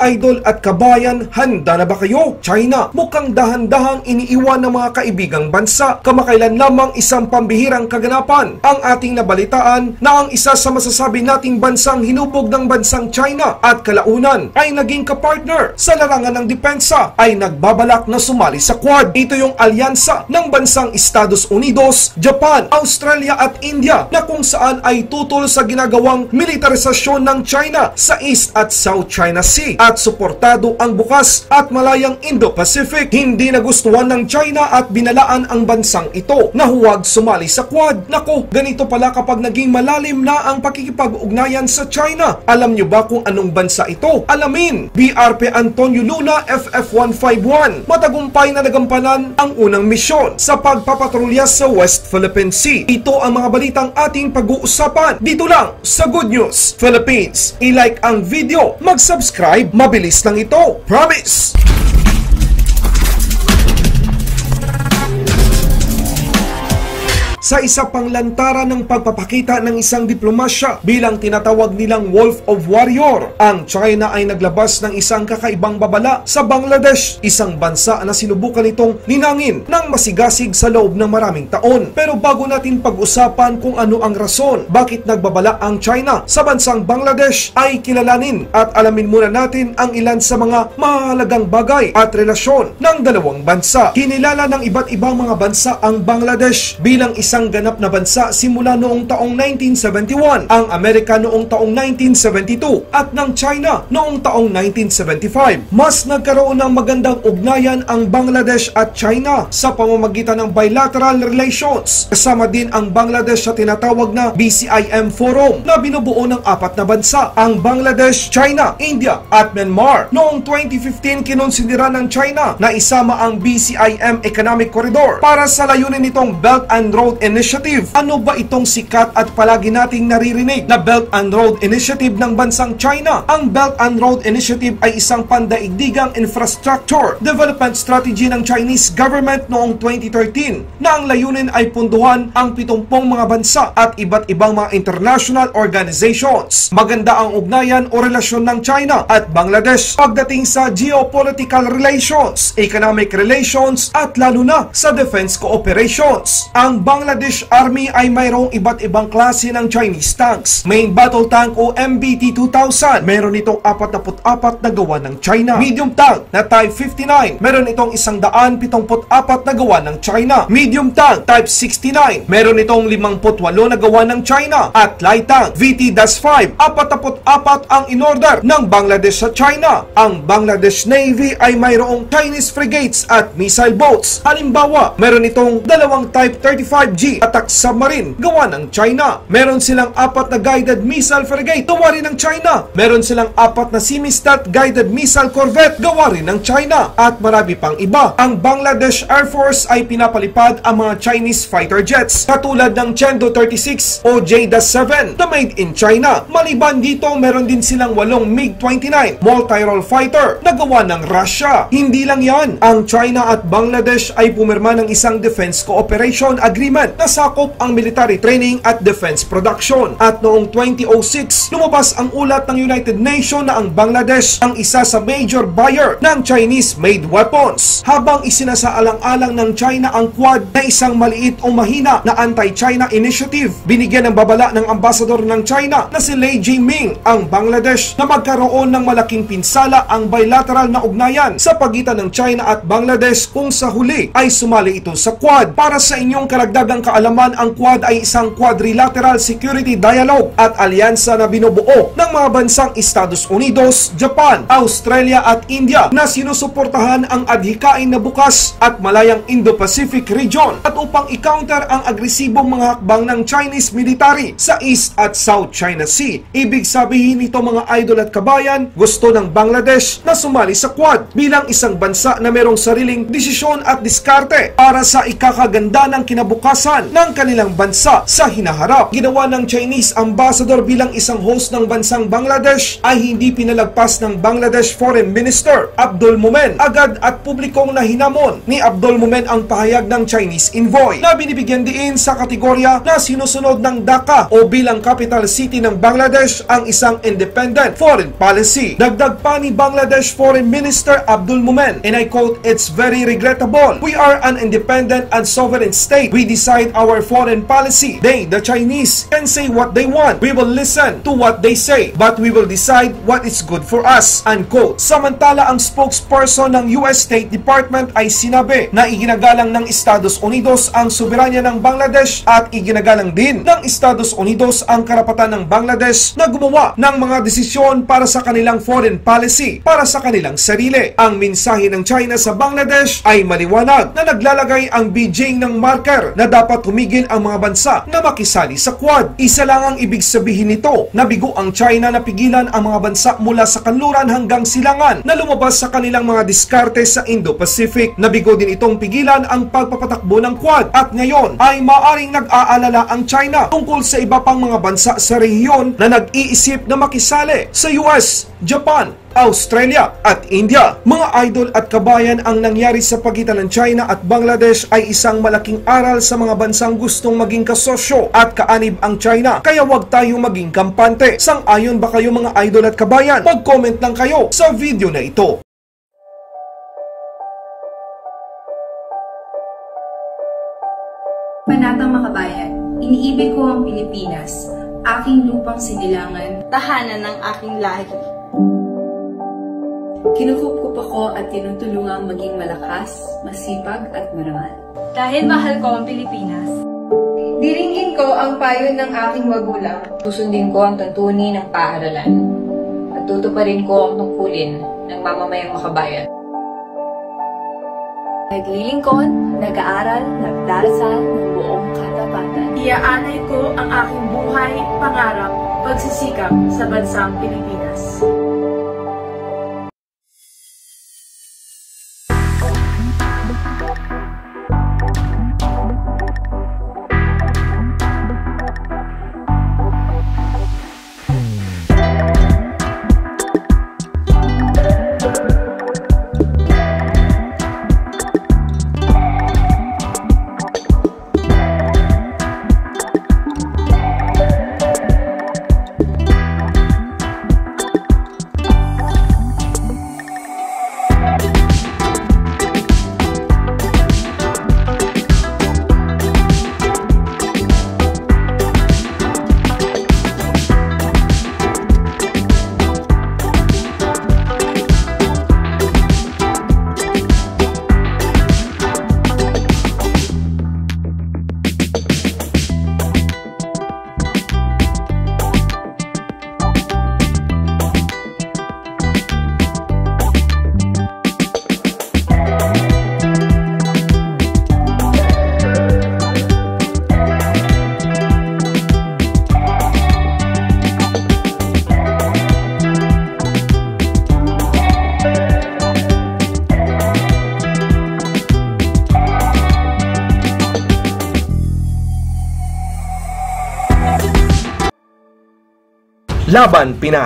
idol at kabayan, handa na ba kayo? China, mukhang dahan-dahang iniiwan ng mga kaibigang bansa. Kamakailan lamang isang pambihirang kaganapan ang ating nabalitaan na ang isa sa masasabi nating bansang hinubog ng bansang China at kalaunan ay naging kapartner sa larangan ng depensa ay nagbabalak na sumali sa Quad. Ito yung alyansa ng bansang Estados Unidos, Japan, Australia at India na kung saan ay tutol sa ginagawang militarisasyon ng China sa East at South China Sea at suportado ang bukas at malayang Indo-Pacific. Hindi nagustuhan ng China at binalaan ang bansang ito na huwag sumali sa Quad. Nako, ganito pala kapag naging malalim na ang pakikipag-ugnayan sa China. Alam nyo ba kung anong bansa ito? Alamin! BRP Antonio Luna FF-151 matagumpay na nagampanan ang unang misyon sa pagpapatrolya sa West Philippine Sea. Ito ang mga balitang ating pag-uusapan dito lang sa Good News Philippines. I-like ang video, mag-subscribe, mabilis lang ito. Promise! Sa isa pang lantaran ng pagpapakita ng isang diplomasya bilang tinatawag nilang Wolf of Warrior, ang China ay naglabas ng isang kakaibang babala sa Bangladesh, isang bansa na sinubukan itong ninangin ng masigasig sa loob ng maraming taon. Pero bago natin pag-usapan kung ano ang rason bakit nagbabala ang China sa bansang Bangladesh, ay kilalanin at alamin muna natin ang ilan sa mga mahalagang bagay at relasyon ng dalawang bansa. Kinilala ng iba't ibang mga bansa ang Bangladesh bilang isang ganap na bansa simula noong taong 1971, ang Amerika noong taong 1972 at ng China noong taong 1975. Mas nagkaroon ng magandang ugnayan ang Bangladesh at China sa pamamagitan ng bilateral relations. Kasama din ang Bangladesh sa tinatawag na BCIM Forum na binubuo ng apat na bansa, ang Bangladesh, China, India at Myanmar. Noong 2015, kinonsidera ng China na isama ang BCIM Economic Corridor para sa layunin nitong Belt and Road Initiative. Ano ba itong sikat at palagi nating naririnig na Belt and Road Initiative ng bansang China? Ang Belt and Road Initiative ay isang pandaigdigang infrastructure development strategy ng Chinese government noong 2013 na ang layunin ay punduhan ang 70 mga bansa at iba't ibang mga international organizations. Maganda ang ugnayan o relasyon ng China at Bangladesh pagdating sa geopolitical relations, economic relations at lalo na sa defense cooperations. Ang Bangladesh Army ay mayroong iba't ibang klase ng Chinese tanks. Main Battle Tank o MBT-2000, meron itong 44 na gawa ng China. Medium Tank na Type 59, meron itong 174 na gawa ng China. Medium Tank Type 69, meron itong 58 na gawa ng China. At Light Tank VT-5, 44 ang in-order ng Bangladesh sa China. Ang Bangladesh Navy ay mayroong Chinese frigates at missile boats. Halimbawa, meron itong dalawang Type 35G attack submarine gawa ng China. Meron silang 4 na guided missile frigate gawa rin ng China. Meron silang 4 na semi-stat guided missile corvette gawa rin ng China. At marami pang iba. Ang Bangladesh Air Force ay pinapalipad ang mga Chinese fighter jets katulad ng Chengdu 36 o J-7 na made in China. Maliban dito, meron din silang 8 MiG-29 multi-role fighter na gawa ng Russia. Hindi lang yan, ang China at Bangladesh ay pumirma ng isang defense cooperation agreement na sakop ang military training at defense production. At noong 2006, lumabas ang ulat ng United Nations na ang Bangladesh ang isa sa major buyer ng Chinese-made weapons. Habang isinasaalang-alang ng China ang Quad na isang maliit o mahina na anti-China initiative, binigyan ng babala ng ambasador ng China na si Lei Jiming ang Bangladesh na magkaroon ng malaking pinsala ang bilateral na ugnayan sa pagitan ng China at Bangladesh kung sa huli ay sumali ito sa Quad. Para sa inyong karagdagang kaalaman, ang Quad ay isang quadrilateral security dialogue at alyansa na binubuo ng mga bansang Estados Unidos, Japan, Australia at India na sinusuportahan ang adhikain na bukas at malayang Indo-Pacific region at upang i-counter ang agresibong mga hakbang ng Chinese military sa East at South China Sea. Ibig sabihin nito, mga idol at kabayan, gusto ng Bangladesh na sumali sa Quad bilang isang bansa na merong sariling desisyon at diskarte para sa ikakaganda ng kinabukasan karanasan ng kanilang bansa sa hinaharap. Ginawa ng Chinese ambassador bilang isang host ng bansang Bangladesh ay hindi pinalagpas ng Bangladesh Foreign Minister Abdul Momen. Agad at publikong nahinamon ni Abdul Momen ang pahayag ng Chinese envoy na binibigyan diin sa kategorya na sinusunod ng Dhaka o bilang capital city ng Bangladesh ang isang independent foreign policy. Dagdag pa ni Bangladesh Foreign Minister Abdul Momen, and I quote, "It's very regrettable. We are an independent and sovereign state. We decide our foreign policy. They, the Chinese, can say what they want. We will listen to what they say, but we will decide what is good for us." Unquote. Samantala, ang spokesperson ng US State Department ay sinabi na iginagalang ng Estados Unidos ang soberanya ng Bangladesh at iginagalang din ng Estados Unidos ang karapatan ng Bangladesh na gumawa ng mga desisyon para sa kanilang foreign policy para sa kanilang sarili. Ang mensahe ng China sa Bangladesh ay maliwanag na naglalagay ang Beijing ng marker na dapat humigil ang mga bansa na makisali sa Quad. Isa lang ang ibig sabihin nito, na bigo ang China na pigilan ang mga bansa mula sa kanluran hanggang silangan na lumabas sa kanilang mga diskarte sa Indo-Pacific. Nabigo din itong pigilan ang pagpapatakbo ng Quad at ngayon ay maaring nag-aalala ang China tungkol sa iba pang mga bansa sa rehiyon na nag-iisip na makisali sa US, Japan, Australia at India. Mga idol at kabayan, ang nangyari sa pagitan ng China at Bangladesh ay isang malaking aral sa mga bansang gustong maging kasosyo at kaanib ang China. Kaya huwag tayong maging kampante. Sang-ayon ba kayo mga idol at kabayan? Mag-comment lang kayo sa video na ito. Panatang makabayan, iniibig ko ang Pilipinas, aking lupang sinilangan, tahanan ng aking lahi. Kinukup ako at tinutulungang maging malakas, masipag at marangal. Dahil mahal ko ang Pilipinas. Diringgin ko ang payo ng aking magulang. Susundin ko ang tuntunin ng paaralan. At tutuparin ko ang tungkulin ng mamamayang makabayan. Naglilingkod, nag-aaral, nagdarasal ng buong katapatan. Iaanay ko ang aking buhay, pangarap, pagsisikap sa bansang Pilipinas. Laban Pinas.